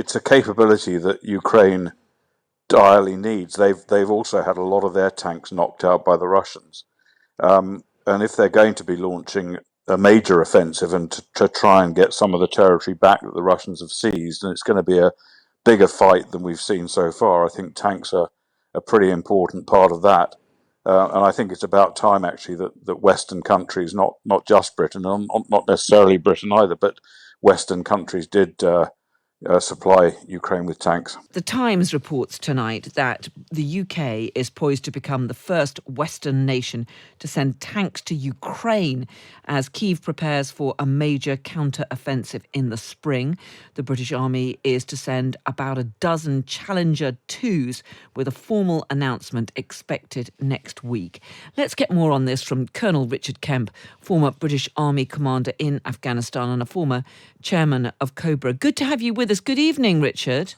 it's a capability that Ukraine direly needs. They've also had a lot of their tanks knocked out by the Russians, and if they're going to be launching a major offensive and to try and get some of the territory back that the Russians have seized, and it's going to be a bigger fight than we've seen so far. I think tanks are a pretty important part of that. And I think it's about time, actually, that Western countries, not just Britain, and not necessarily Britain either, but Western countries did supply Ukraine with tanks. The Times reports tonight that the UK is poised to become the first Western nation to send tanks to Ukraine as Kyiv prepares for a major counter-offensive in the spring. The British Army is to send about a dozen Challenger 2s with a formal announcement expected next week. Let's get more on this from Colonel Richard Kemp, former British Army commander in Afghanistan and a former chairman of Cobra. Good to have you with us. Good evening, Richard.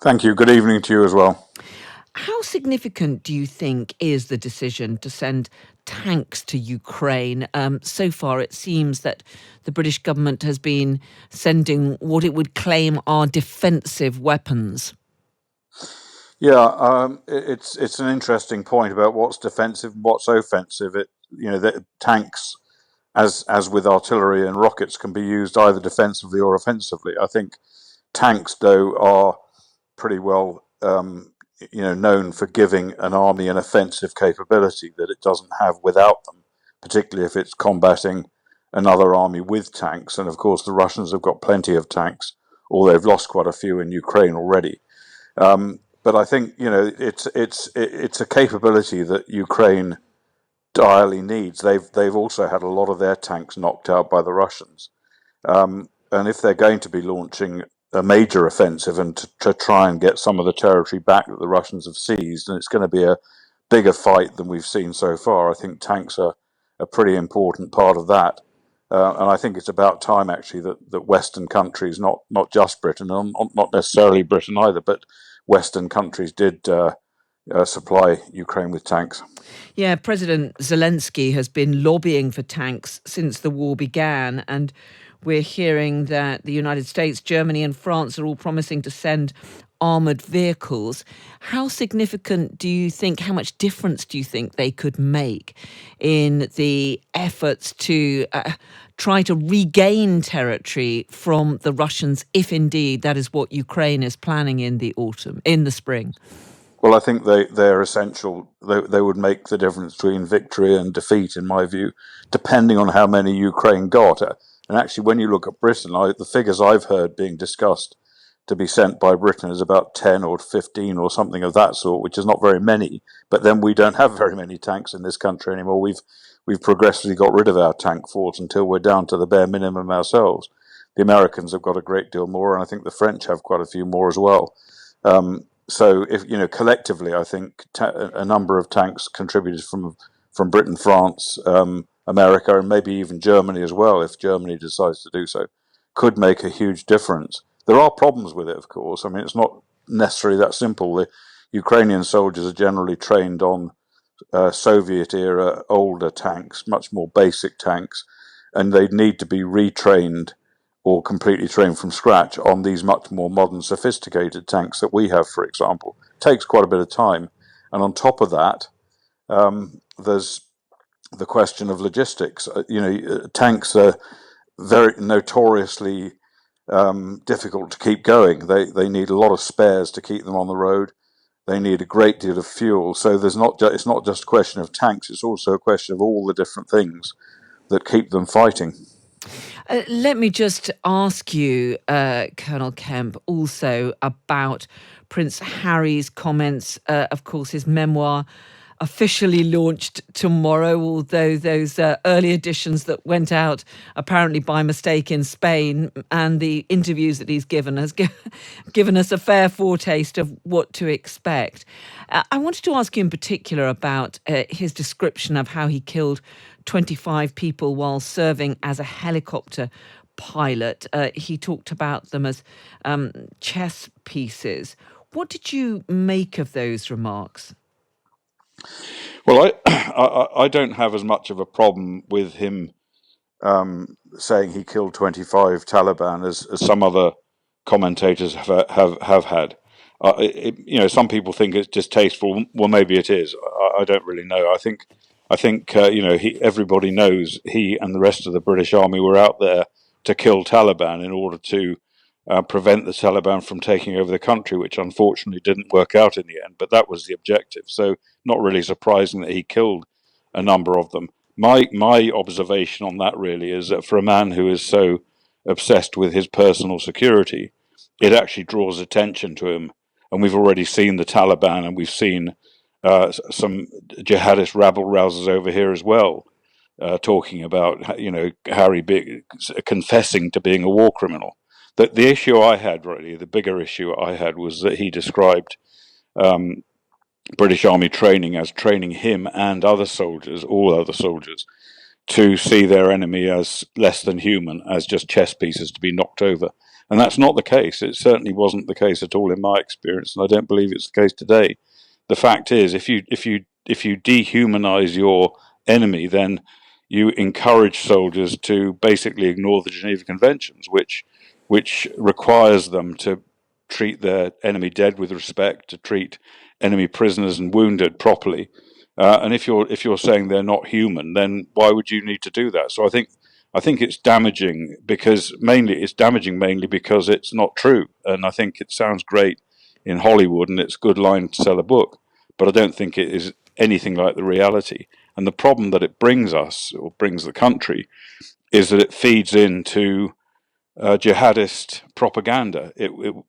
Thank you. Good evening to you as well. How significant do you think is the decision to send tanks to Ukraine? So far, it seems that the British government has been sending what it would claim are defensive weapons. Yeah, it's an interesting point about what's defensive and what's offensive. The tanks, as with artillery and rockets, can be used either defensively or offensively. I think tanks, though, are pretty well known for giving an army an offensive capability that it doesn't have without them, particularly if it's combating another army with tanks. And of course, the Russians have got plenty of tanks, or they've lost quite a few in Ukraine already. But I think it's a capability that Ukraine direly needs. They've also had a lot of their tanks knocked out by the Russians, and if they're going to be launching a major offensive and to try and get some of the territory back that the Russians have seized, and it's going to be a bigger fight than we've seen so far. I think tanks are a pretty important part of that. And I think it's about time, actually, that Western countries, not just Britain, and not necessarily Britain either, but Western countries did supply Ukraine with tanks. Yeah, President Zelensky has been lobbying for tanks since the war began, and we're hearing that the United States, Germany and France are all promising to send armoured vehicles. How significant do you think, how much difference do you think they could make in the efforts to try to regain territory from the Russians, if indeed that is what Ukraine is planning in the spring? Well, I think they're essential. They would make the difference between victory and defeat, in my view, depending on how many Ukraine got. And actually, when you look at Britain, the figures I've heard being discussed to be sent by Britain is about 10 or 15 or something of that sort, which is not very many. But then we don't have very many tanks in this country anymore. We've progressively got rid of our tank force until we're down to the bare minimum ourselves. The Americans have got a great deal more, and I think the French have quite a few more as well. So, if collectively, I think a number of tanks contributed from Britain, France, America, and maybe even Germany as well, if Germany decides to do so, could make a huge difference. There are problems with it, of course. I mean, it's not necessarily that simple. The Ukrainian soldiers are generally trained on Soviet-era older tanks, much more basic tanks, and they'd need to be retrained or completely trained from scratch on these much more modern, sophisticated tanks that we have, for example. It takes quite a bit of time. And on top of that, there's the question of logistics. Tanks are very notoriously difficult to keep going. They need a lot of spares to keep them on the road. They need a great deal of fuel. So it's not just a question of tanks, it's also a question of all the different things that keep them fighting. Let me just ask you, Colonel Kemp, also about Prince Harry's comments. Of course, his memoir officially launched tomorrow, although those early editions that went out apparently by mistake in Spain and the interviews that he's given has given us a fair foretaste of what to expect. I wanted to ask you in particular about his description of how he killed 25 people while serving as a helicopter pilot. He talked about them as chess pieces. What did you make of those remarks? Well, I don't have as much of a problem with him saying he killed 25 Taliban as some other commentators have had. Some people think it's distasteful. Well, maybe it is. I don't really know. I think everybody knows he and the rest of the British Army were out there to kill Taliban in order to prevent the Taliban from taking over the country, which unfortunately didn't work out in the end. But that was the objective. So not really surprising that he killed a number of them. My observation on that really is that for a man who is so obsessed with his personal security, it actually draws attention to him. And we've already seen the Taliban, and we've seen some jihadist rabble rousers over here as well, talking about Harry confessing to being a war criminal. The issue I had, really, the bigger issue I had, was that he described British Army training as training him and other soldiers, all other soldiers, to see their enemy as less than human, as just chess pieces to be knocked over. And that's not the case. It certainly wasn't the case at all in my experience, and I don't believe it's the case today. The fact is, if you dehumanize your enemy, then you encourage soldiers to basically ignore the Geneva Conventions, which requires them to treat their enemy dead with respect, to treat enemy prisoners and wounded properly. And if you're saying they're not human, then why would you need to do that? So I think it's damaging mainly because it's not true. And I think it sounds great in Hollywood and it's a good line to sell a book, but I don't think it is anything like the reality. And the problem that it brings us, or brings the country, is that it feeds into jihadist propaganda.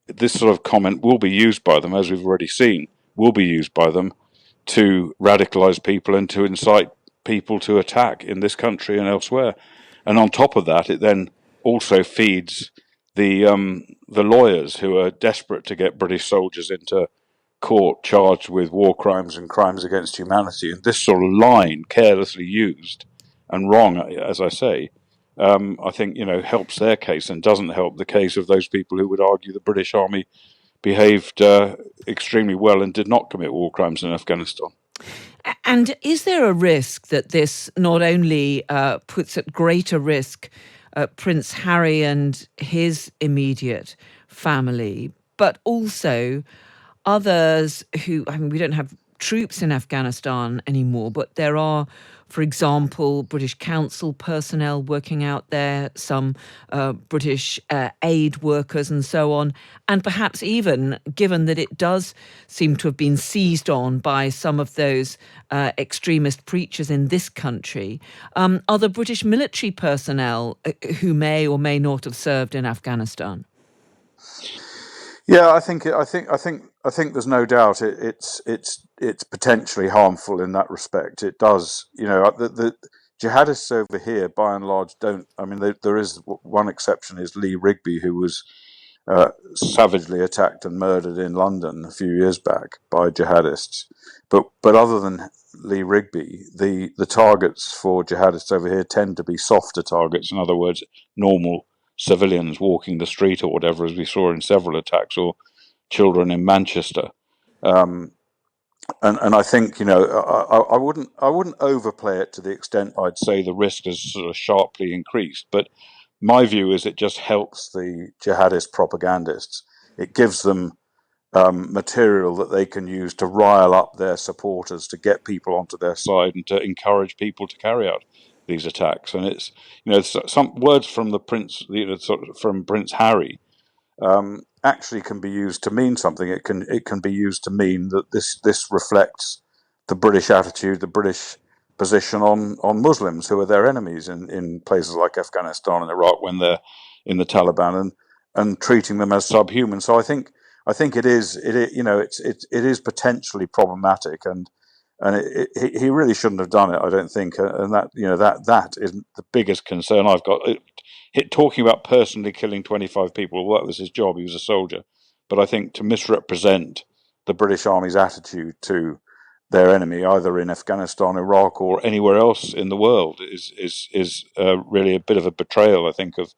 This sort of comment will be used by them, as we've already seen, will be used by them to radicalize people and to incite people to attack in this country and elsewhere. And on top of that, it then also feeds the lawyers who are desperate to get British soldiers into court charged with war crimes and crimes against humanity. And this sort of line, carelessly used and wrong, as I say, I think helps their case and doesn't help the case of those people who would argue the British Army behaved extremely well and did not commit war crimes in Afghanistan. And is there a risk that this not only puts at greater risk Prince Harry and his immediate family, but also others who, we don't have troops in Afghanistan anymore, but there are, for example, British Council personnel working out there, some British aid workers and so on, and perhaps even, given that it does seem to have been seized on by some of those extremist preachers in this country, other British military personnel who may or may not have served in Afghanistan. Yeah, I think there's no doubt it's potentially harmful in that respect. It does, the jihadists over here, by and large, don't. I mean, there is one exception, is Lee Rigby, who was savagely attacked and murdered in London a few years back by jihadists. But other than Lee Rigby, the targets for jihadists over here tend to be softer targets. In other words, normal civilians walking the street or whatever, as we saw in several attacks, or children in Manchester. And I think I wouldn't overplay it to the extent I'd say the risk has sort of sharply increased. But my view is it just helps the jihadist propagandists. It gives them material that they can use to rile up their supporters, to get people onto their side, and to encourage people to carry out these attacks. And it's some words from the prince, from Prince Harry, actually can be used to mean something. It can be used to mean that this reflects the British attitude, the British position on Muslims who are their enemies in places like Afghanistan and Iraq when they're in the Taliban, and treating them as subhuman. So I think it is potentially problematic, and he really shouldn't have done it, I don't think. And that is the biggest concern I've got. Talking about personally killing 25 people, well, that was his job. He was a soldier. But I think to misrepresent the British Army's attitude to their enemy, either in Afghanistan, Iraq, or anywhere else in the world, is really a bit of a betrayal, I think, of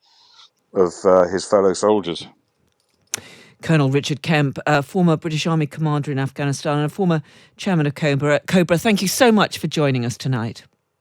his fellow soldiers. Colonel Richard Kemp, former British Army commander in Afghanistan and a former chairman of Cobra. Thank you so much for joining us tonight.